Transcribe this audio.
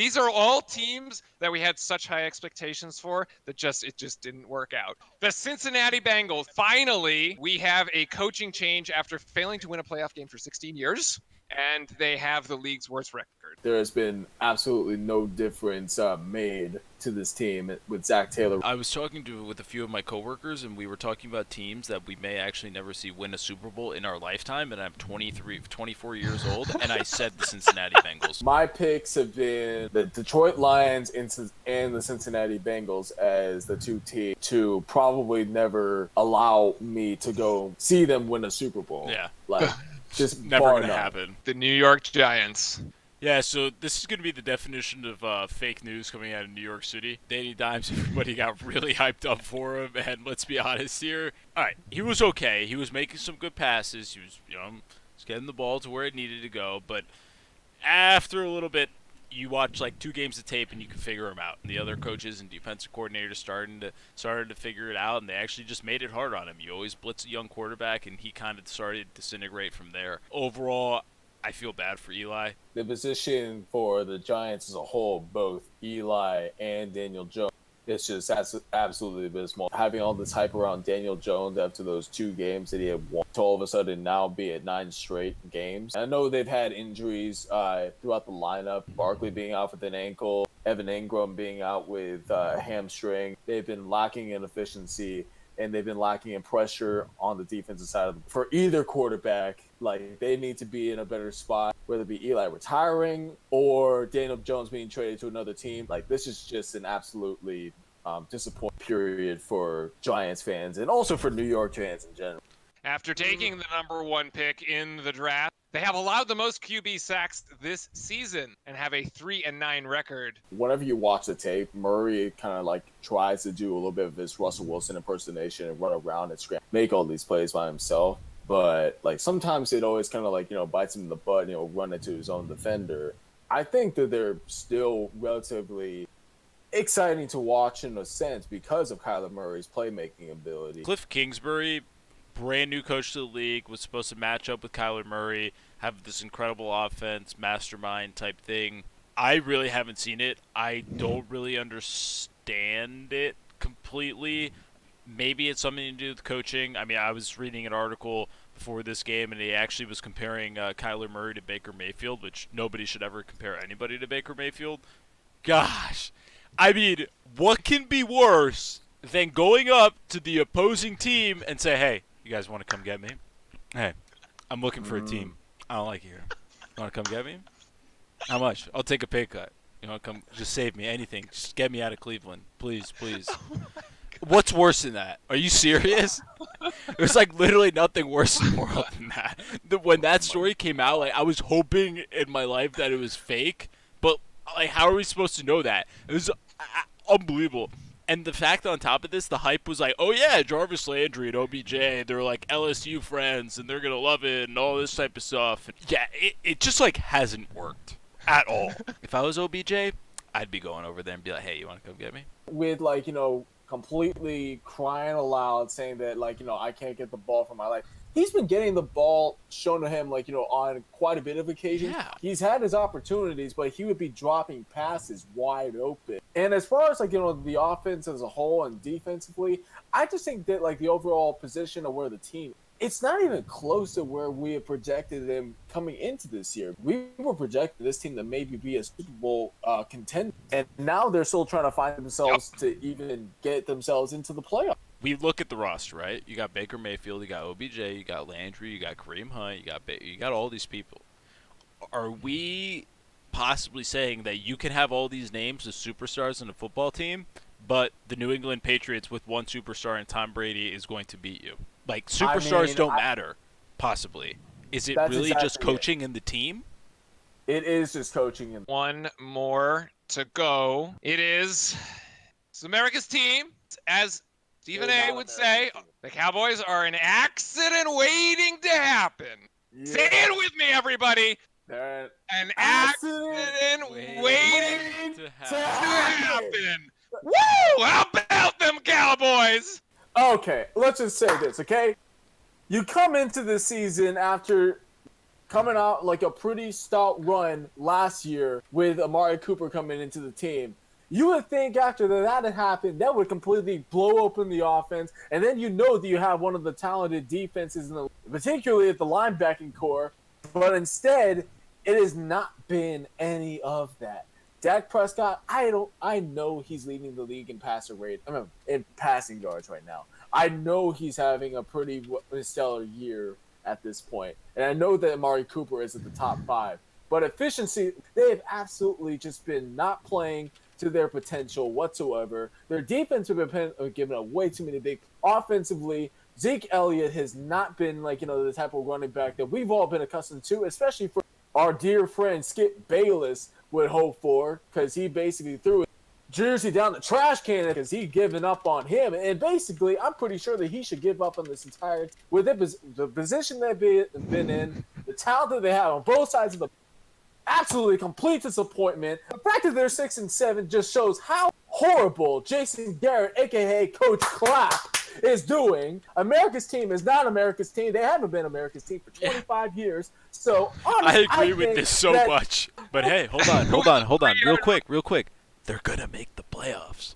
These are all teams that we had such high expectations for that it just didn't work out. The Cincinnati Bengals, finally, we have a coaching change after failing to win a playoff game for 16 years, and they have the league's worst record. There has been absolutely no difference made to this team with Zach Taylor. I was talking with a few of my coworkers, and we were talking about teams that we may actually never see win a Super Bowl in our lifetime, and I'm 24 years old, and I said the Cincinnati Bengals. My picks have been the Detroit Lions and the Cincinnati Bengals as the two teams to probably never allow me to go see them win a Super Bowl. Yeah. Like, just never going to happen. The New York Giants. Yeah, so this is going to be the definition of fake news coming out of New York City. Danny Dimes, everybody got really hyped up for him, and let's be honest here. All right, he was okay. He was making some good passes. He was, was getting the ball to where it needed to go. But after a little bit, you watch like 2 games of tape, and you can figure him out. And the other coaches and defensive coordinators started to figure it out, and they actually just made it hard on him. You always blitz a young quarterback, and he kind of started to disintegrate from there. Overall, I feel bad for Eli. The position for the Giants as a whole, both Eli and Daniel Jones, it's just absolutely abysmal. Having all this hype around Daniel Jones after those 2 games that he had won to all of a sudden now be at 9 straight games. I know they've had injuries throughout the lineup. Barkley being out with an ankle, Evan Ingram being out with a hamstring. They've been lacking in efficiency, and they've been lacking in pressure on the defensive side for either quarterback. Like, they need to be in a better spot, whether it be Eli retiring or Daniel Jones being traded to another team. Like, this is just an absolutely disappointing period for Giants fans and also for New York fans in general. After taking the number 1 pick in the draft, they have allowed the most QB sacks this season and have a 3-9 record. Whenever you watch the tape, Murray kind of like tries to do a little bit of his Russell Wilson impersonation and run around and make all these plays by himself. But like sometimes it always kind of like, bites him in the butt and run into his own defender. I think that they're still relatively exciting to watch in a sense because of Kyler Murray's playmaking ability. Cliff Kingsbury, brand new coach to the league, was supposed to match up with Kyler Murray, have this incredible offense, mastermind type thing. I really haven't seen it. I don't really understand it completely. Maybe it's something to do with coaching. I mean, I was reading an article before this game, and he actually was comparing Kyler Murray to Baker Mayfield, which nobody should ever compare anybody to Baker Mayfield. Gosh. I mean, what can be worse than going up to the opposing team and say, hey, you guys want to come get me? Hey, I'm looking for a team. I don't like you. You want to come get me? How much? I'll take a pay cut. You know, come just save me. Anything. Just get me out of Cleveland. Please, please. What's worse than that? Are you serious? There's like literally nothing worse in the world than that. When that story came out, like I was hoping in my life that it was fake, but like how are we supposed to know that? It was unbelievable. And the fact on top of this, the hype was like, oh yeah, Jarvis Landry and OBJ, they're like LSU friends and they're going to love it and all this type of stuff. And yeah, it just like hasn't worked at all. If I was OBJ, I'd be going over there and be like, hey, you want to come get me? With like, completely crying aloud saying that like, I can't get the ball for my life. He's been getting the ball shown to him, like, on quite a bit of occasions. Yeah. He's had his opportunities, but he would be dropping passes wide open. And as far as, like, the offense as a whole and defensively, I just think that, like, the overall position of where the team, it's not even close to where we had projected them coming into this year. We were projecting this team to maybe be a Super Bowl contender. And now they're still trying to find themselves to even get themselves into the playoffs. We look at the roster, right? You got Baker Mayfield, you got OBJ, you got Landry, you got Kareem Hunt, you got all these people. Are we possibly saying that you can have all these names of superstars in a football team, but the New England Patriots with one superstar and Tom Brady is going to beat you? Like, superstars don't matter, possibly. Is it really just coaching in the team? It is just coaching. One more to go. It's America's team. As Stephen A. would say, the Cowboys are an accident waiting to happen. Yeah. Say it with me, everybody. They're an accident waiting to happen. Woo! How about them Cowboys? Okay, let's just say this, okay? You come into the season after coming out like a pretty stout run last year with Amari Cooper coming into the team. You would think after that had happened, that would completely blow open the offense, and then you know that you have one of the talented defenses, particularly at the linebacking core. But instead, it has not been any of that. Dak Prescott, I know he's leading the league in in passing yards right now. I know he's having a pretty stellar year at this point, and I know that Amari Cooper is at the top 5. But efficiency, they have absolutely just been not playing to their potential whatsoever. Their defense have been giving up way too many big. Offensively, Zeke Elliott has not been the type of running back that we've all been accustomed to, especially for our dear friend Skip Bayless would hope for, because he basically threw his jersey down the trash can because he given up on him. And basically, I'm pretty sure that he should give up on this entire with the position they've been in, the talent that they have on both sides of the absolutely complete disappointment. The fact that they're 6-7 just shows how horrible Jason Garrett, aka Coach Clapp, is doing. America's team is not America's team. They haven't been America's team for 25 years. So honestly, I agree with this so much. But hey, hold on, real quick. They're gonna make the playoffs.